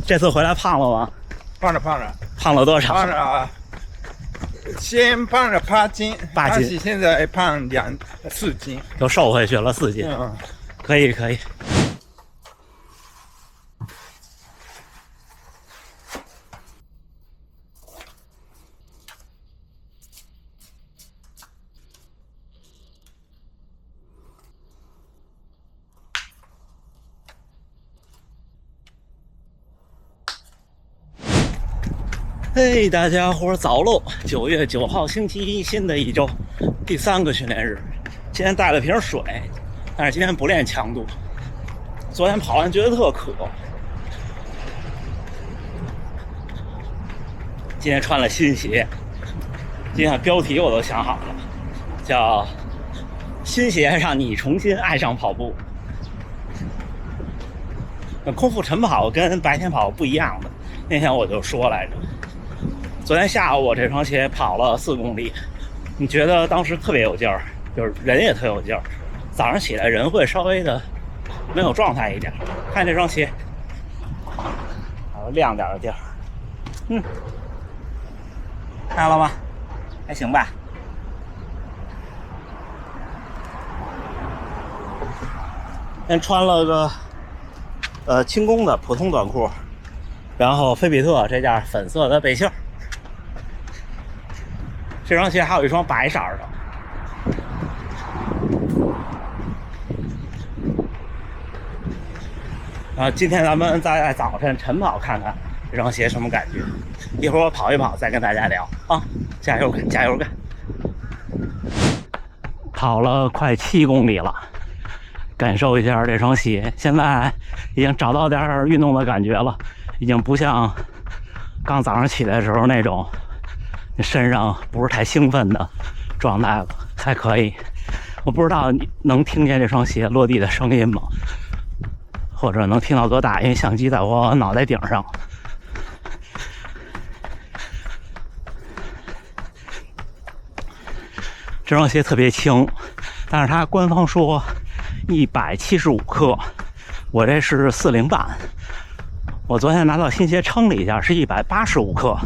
这次回来胖了吗？胖了，胖了多少？胖了，先胖了8斤，8斤，现在胖4斤，又瘦回去了4斤。可以。嘿，大家伙早喽！9月9号星期一，新的一周，第3个训练日。今天带了瓶水，但是今天不练强度。昨天跑完觉得特渴，今天穿了新鞋。今天标题我都想好了，叫“新鞋让你重新爱上跑步”。空腹晨跑跟白天跑不一样的，那天我就说来着。昨天下午我这双鞋跑了4公里，你觉得当时特别有劲儿，就是人也特有劲儿。早上起来人会稍微的没有状态一点。看这双鞋，还有亮点的地儿，看了吗？还行吧。先穿了个轻工的普通短裤，然后菲比特这件粉色的背心。这双鞋还有一双白色的。今天咱们再在早晨晨跑看看这双鞋什么感觉。一会儿我跑一跑再跟大家聊啊！加油干，加油干！跑了快7公里了，感受一下这双鞋。现在已经找到点运动的感觉了，已经不像刚早上起来的时候那种身上不是太兴奋的状态了，还可以。我不知道你能听见这双鞋落地的声音吗？或者能听到多大？因为相机在我脑袋顶上。这双鞋特别轻，但是它官方说175克，我这是40半。我昨天拿到新鞋称了一下，是185克。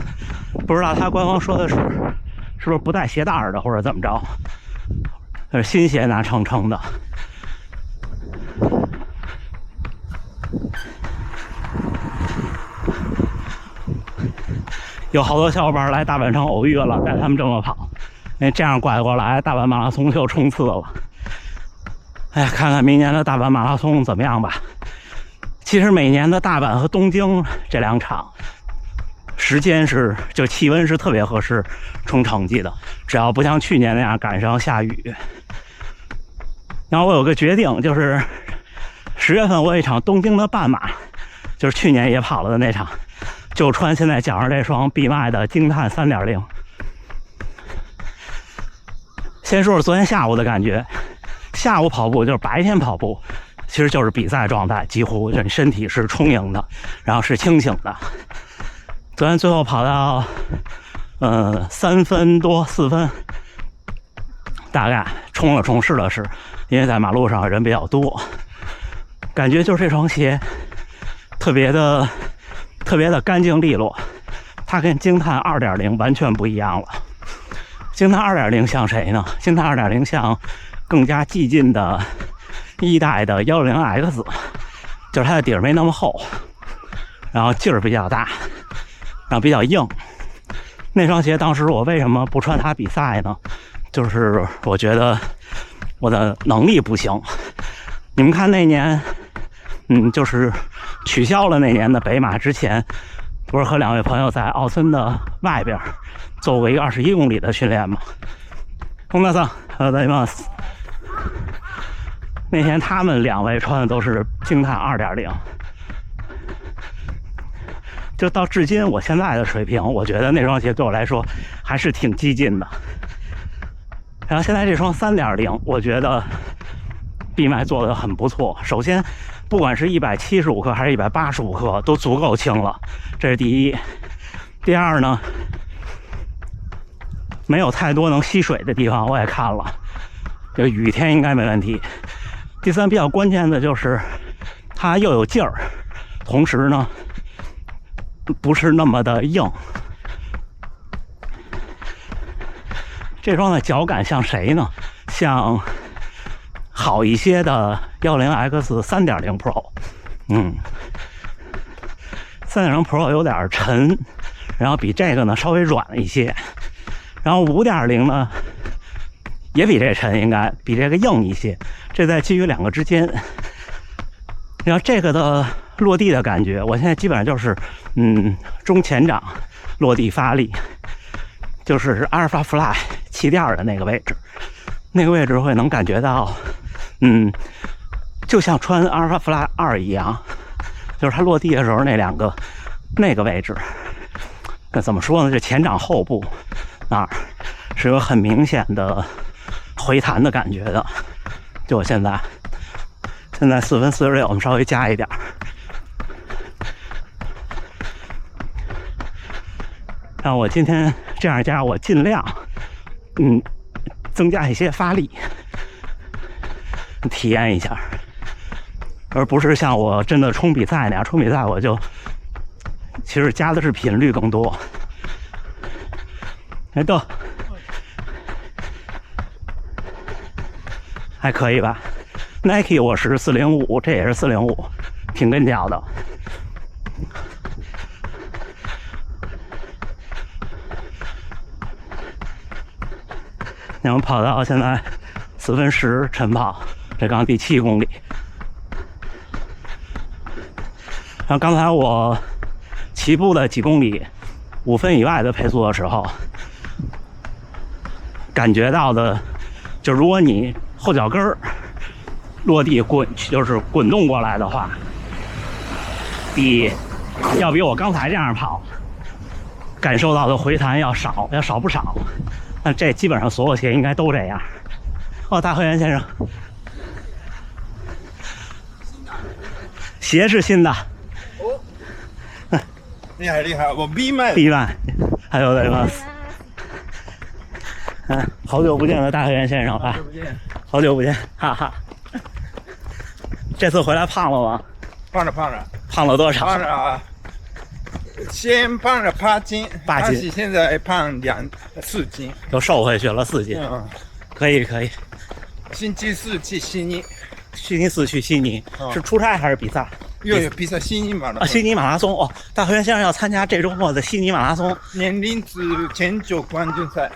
不知道他官方说的是不是不带鞋带的，或者怎么着？是新鞋拿称的。有好多小伙伴来大阪城偶遇了，带他们这么跑，这样拐过来，大阪马拉松就冲刺了。哎呀，看看明年的大阪马拉松怎么样吧。其实每年的大阪和东京这2场，时间就气温是特别合适冲成绩的，只要不像去年那样赶上下雨。然后我有个决定，就是10月份我有一场东京的半马，就是去年也跑了的那场，就穿现在脚上这双必卖的惊叹 3.0。 先说说昨天下午的感觉。下午跑步就是白天跑步，其实就是比赛状态，几乎人身体是充盈的，然后是清醒的。昨天最后跑到3分多4分，大概冲了冲试了试，因为在马路上人比较多，感觉就是这双鞋特别的干净利落。它跟惊叹 2.0 完全不一样了。惊叹 2.0 像谁呢？惊叹 2.0 像更加激进的1代的 110X， 就是它的底儿没那么厚，然后劲儿比较大，然后比较硬。那双鞋当时我为什么不穿它比赛呢？就是我觉得我的能力不行。你们看那年就是取消了那年的北马之前，不是和2位朋友在奥森的外边做过一个21公里的训练吗？空大桑那天他们2位穿的都是惊叹 2.0， 就到至今我现在的水平，我觉得那双鞋对我来说还是挺激进的。然后现在这双 3.0 我觉得闭麦做的很不错。首先不管是175克还是185克都足够轻了，这是第一。第二呢，没有太多能吸水的地方，我也看了，这个雨天应该没问题。第三，比较关键的就是它又有劲儿，同时呢不是那么的硬。这双的脚感像谁呢？像好一些的10X 3.0 Pro， 3.0 Pro 有点沉，然后比这个呢稍微软了一些，然后5.0呢也比这沉，应该比这个硬一些，这在基于两个之间。然后这个的落地的感觉，我现在基本上就是中前掌落地发力，就是阿尔法 Fly 气垫的那个位置，那个位置会能感觉到，就像穿阿尔法 Fly 2一样，就是它落地的时候那个位置，那怎么说呢？这前掌后部那儿是有很明显的回弹的感觉的。就我现在4分46，我们稍微加一点。然后我今天这样加，我尽量增加一些发力，体验一下，而不是像我真的冲比赛那样。冲比赛我就其实加的是频率更多。哎，对，还可以吧。Nike 我是405，这也是405，挺跟脚的。我们跑到现在4分10晨跑，这刚第7公里。然后刚才我起步的几公里5分以外的配速的时候，感觉到的，就如果你后脚跟儿落地就是滚动过来的话，要比我刚才这样跑感受到的回弹要少不少。那这基本上所有鞋应该都这样。哦，大河源先生，鞋是新的。哦，厉害厉害，我 B 麦。还有什么？好久不见的大河源先生啊！好久不见，哈哈。这次回来胖了吗？胖了多少？胖了，先胖了8斤，8斤，现在胖4斤，又瘦回去了4斤。可以。星期4去悉尼。星期4去悉尼，是出差还是比赛？有比赛，悉尼马拉松。悉尼马拉松哦，大河源先生要参加这周末的悉尼马拉松年龄组前9冠军赛。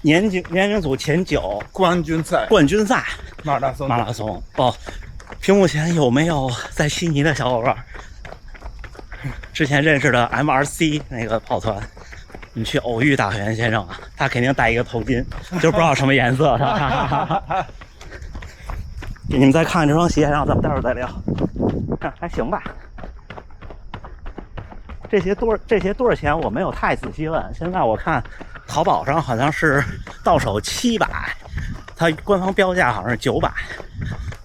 年龄组前9冠军赛马拉松哦。屏幕前有没有在悉尼的小伙伴？之前认识的 MRC 那个跑团，你去偶遇大河源先生啊，他肯定戴一个头巾，就不知道什么颜色的。你们再看这双鞋，然后咱们待会儿再聊。还行吧。这鞋多少钱？我没有太仔细问。现在我看淘宝上好像是到手700，它官方标价好像是900。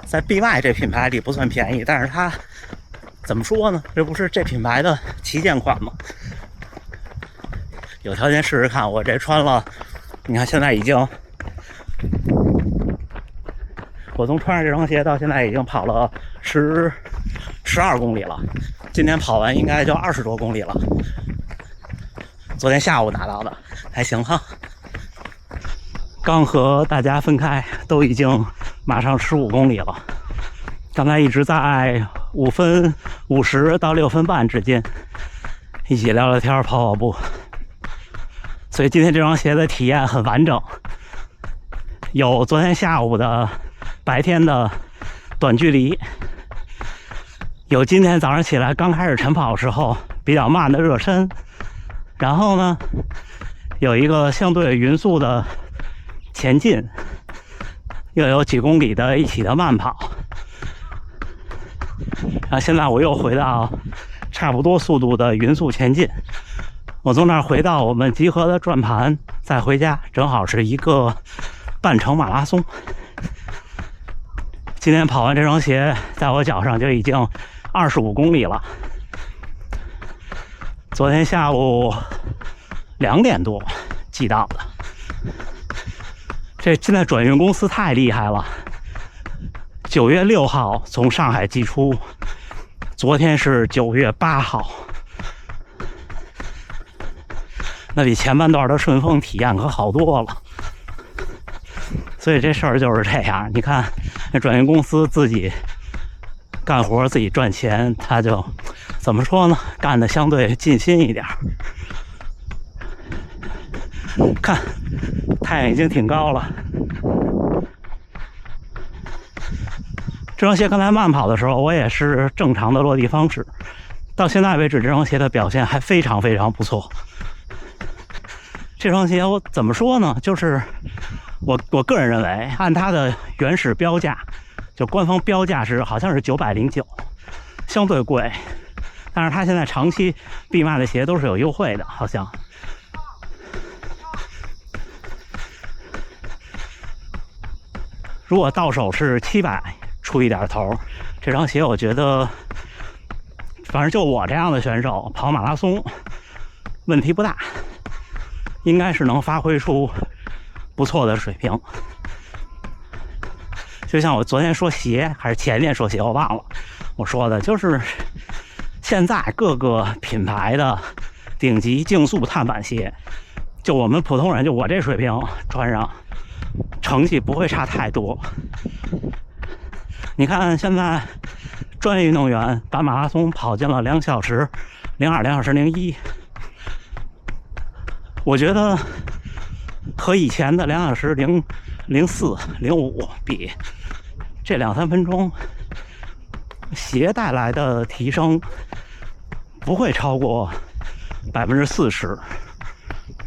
在 BY 这品牌里不算便宜，但是它怎么说呢？这不是这品牌的旗舰款吗？有条件试试看。我这穿了，你看现在已经，我从穿上这双鞋到现在已经跑了12公里了。今天跑完应该就20多公里了。昨天下午拿到的，还行哈。刚和大家分开，都已经马上15公里了。刚才一直在5分50到6分半之间，一起聊聊天，跑步。所以今天这双鞋的体验很完整，有昨天下午的白天的短距离，有今天早上起来刚开始晨跑的时候比较慢的热身，然后呢，有一个相对匀速的前进，又有几公里的一起的慢跑，然后现在我又回到差不多速度的匀速前进。我从那儿回到我们集合的转盘，再回家，正好是一个半程马拉松。今天跑完这双鞋，在我脚上就已经25公里了。昨天下午2点多寄到的。这现在转运公司太厉害了，9月6号从上海寄出，昨天是9月8号。那比前半段的顺风体验可好多了。所以这事儿就是这样，你看那转运公司自己干活自己赚钱，他就怎么说呢，干的相对尽心一点。看太阳已经挺高了，这双鞋刚才慢跑的时候我也是正常的落地方式，到现在为止这双鞋的表现还非常非常不错。这双鞋我怎么说呢，就是我个人认为按它的原始标价，就官方标价是好像是909，相对贵，但是它现在长期必卖的鞋都是有优惠的，好像。如果到手是700出一点头，这双鞋我觉得，反正就我这样的选手跑马拉松问题不大，应该是能发挥出不错的水平。就像我昨天说鞋，还是前天说鞋，我忘了。我说的就是现在各个品牌的顶级竞速碳板鞋，就我们普通人，就我这水平穿上，成绩不会差太多。你看现在专业运动员把马拉松跑进了2小时02、2小时01，我觉得和以前的2小时04、05比，这2-3分钟鞋带来的提升不会超过40%，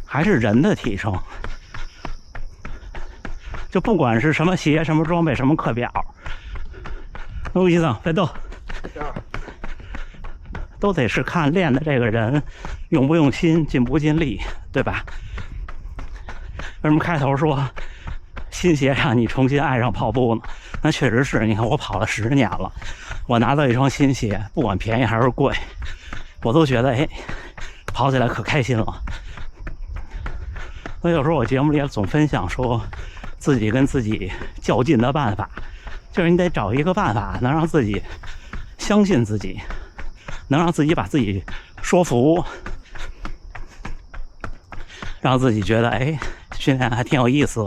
还是人的提升。就不管是什么鞋、什么装备、什么课表，陆医生别逗，都得是看练的这个人用不用心、尽不尽力，对吧？为什么开头说新鞋让你重新爱上跑步呢？那确实是，你看我跑了10年了，我拿到一双新鞋，不管便宜还是贵，我都觉得跑起来可开心了。所以有时候我节目里也总分享说，自己跟自己较劲的办法，就是你得找一个办法能让自己相信自己，能让自己把自己说服，让自己觉得训练还挺有意思，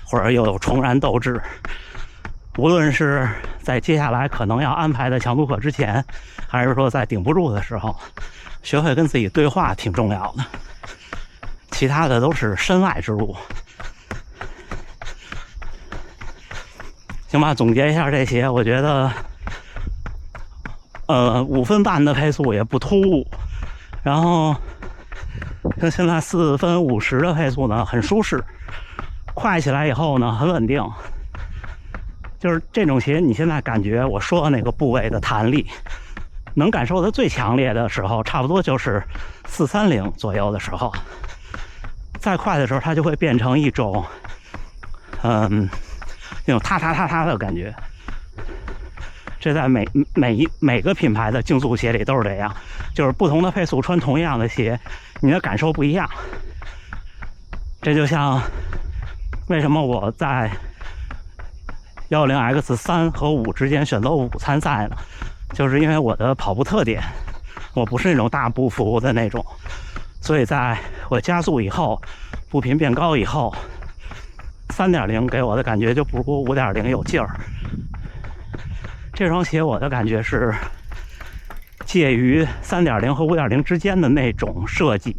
或者又有重燃斗志。无论是在接下来可能要安排的强度课之前，还是说在顶不住的时候，学会跟自己对话挺重要的，其他的都是身外之物。行吧，总结一下这些，我觉得5分半的配速也不突兀，然后像现在4分50的配速呢很舒适，快起来以后呢很稳定。就是这种鞋你现在感觉我说的那个部位的弹力能感受的最强烈的时候，差不多就是430左右的时候，再快的时候它就会变成一种那种踏的感觉。这在每个品牌的竞速鞋里都是这样，就是不同的配速穿同样的鞋，你的感受不一样。这就像为什么我在110X3和5之间选择5参赛呢？就是因为我的跑步特点，我不是那种大步幅的那种，所以在我加速以后，步频变高以后，3.0给我的感觉就不如5.0有劲儿。这双鞋我的感觉是介于3.0和5.0之间的那种设计，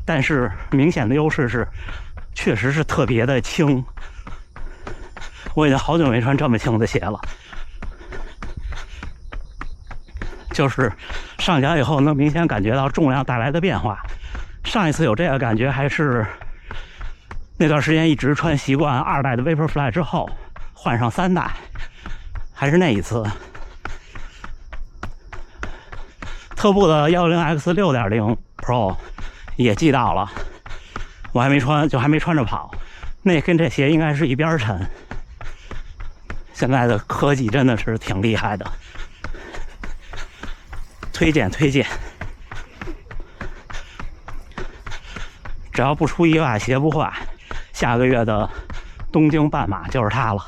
但是明显的优势是确实是特别的轻。我已经好久没穿这么轻的鞋了，就是上脚以后能明显感觉到重量带来的变化。上一次有这个感觉还是那段时间一直穿习惯2代的 Vaporfly 之后换上3代，还是那一次。特步的110X 6.0 Pro 也寄到了，我还没穿，就还没穿着跑，那跟这鞋应该是一边沉。现在的科技真的是挺厉害的，推荐。只要不出意外，鞋不坏，下个月的东京半马就是它了，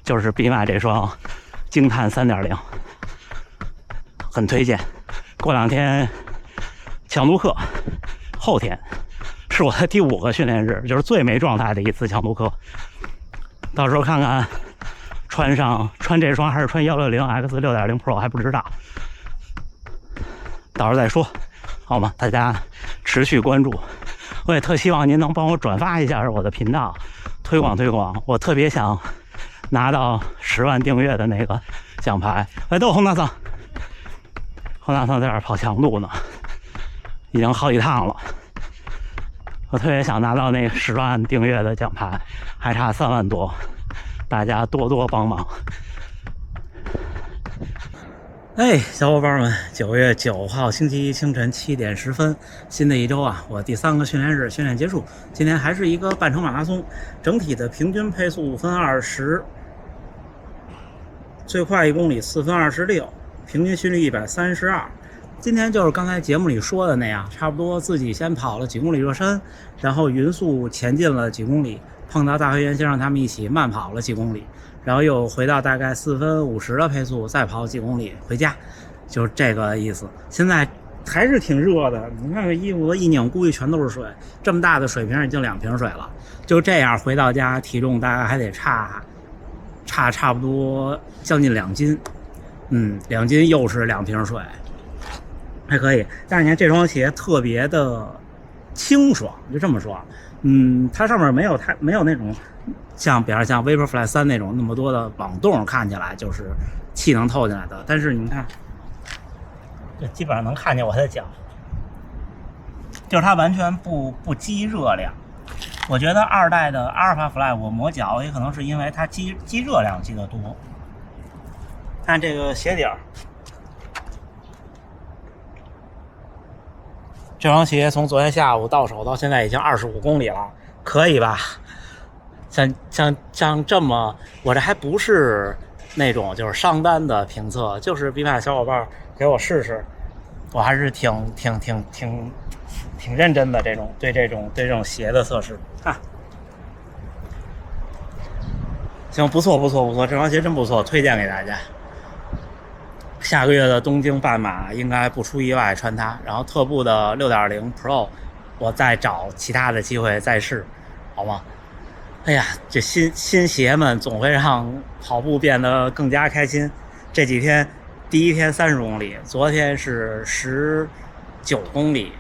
就是必卖这双惊叹 3.0， 很推荐。过2天强度课，后天是我的第5个训练日，就是最没状态的一次强度课。到时候看看穿这双还是穿160X 6.0 Pro 还不知道，到时候再说，好吗？大家持续关注，我也特希望您能帮我转发一下我的频道，推广推广。我特别想拿到10万订阅的那个奖牌。哎，都洪大桑在这儿跑强度呢，已经好几趟了。我特别想拿到那10万订阅的奖牌，还差3万多，大家多多帮忙。哎，小伙伴们，9月9号星期一清晨7点10分，新的一周啊，我第3个训练日训练结束。今天还是一个半程马拉松，整体的平均配速5分20，最快1公里4分26，平均心率132。今天就是刚才节目里说的那样，差不多自己先跑了几公里热身，然后匀速前进了几公里，碰到大回原先让他们一起慢跑了几公里，然后又回到大概4分50的配速，再跑几公里回家，就是这个意思。现在还是挺热的，你看这衣服一拧，估计全都是水。这么大的水瓶已经2瓶水了，就这样回到家，体重大概还得差不多将近2斤，2斤又是2瓶水。还可以，但是你看这双鞋特别的清爽，就这么说。它上面没有那种比如像 Vaporfly 3那种那么多的网洞，看起来就是气能透进来的。但是你看，这基本上能看见我的脚，就是它完全不积热量。我觉得2代的 Alphafly 我磨脚也可能是因为它积热量积得多。看这个鞋底儿。这双鞋从昨天下午到手到现在已经25公里了，可以吧？像这么，我这还不是那种就是商单的评测，就是比买小伙伴给我试试，我还是挺认真的对这种鞋的测试啊。行，不错，这双鞋真不错，推荐给大家。下个月的东京半马应该不出意外穿它，然后特步的6.0 Pro 我再找其他的机会再试，好吗？哎呀，这新鞋们总会让跑步变得更加开心。这几天第一天30公里，昨天是19公里，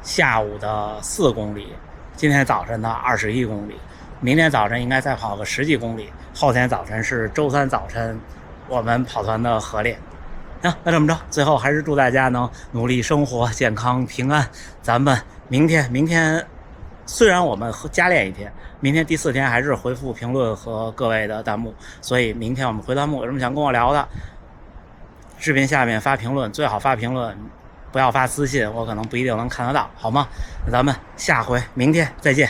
下午的4公里，今天早晨的21公里，明天早晨应该再跑个10几公里，后天早晨是周3早晨我们跑团的合练。那这么着，最后还是祝大家能努力生活，健康平安。咱们明天虽然我们加练1天，明天第4天还是回复评论和各位的弹幕，所以明天我们回弹幕，有什么想跟我聊的，视频下面发评论，最好发评论，不要发私信，我可能不一定能看得到，好吗？那咱们下回明天再见。